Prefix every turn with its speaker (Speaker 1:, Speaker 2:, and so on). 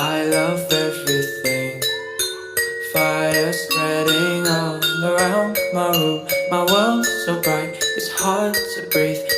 Speaker 1: I love everything. Fire spreading all around my room. My world's so bright, it's hard to breathe.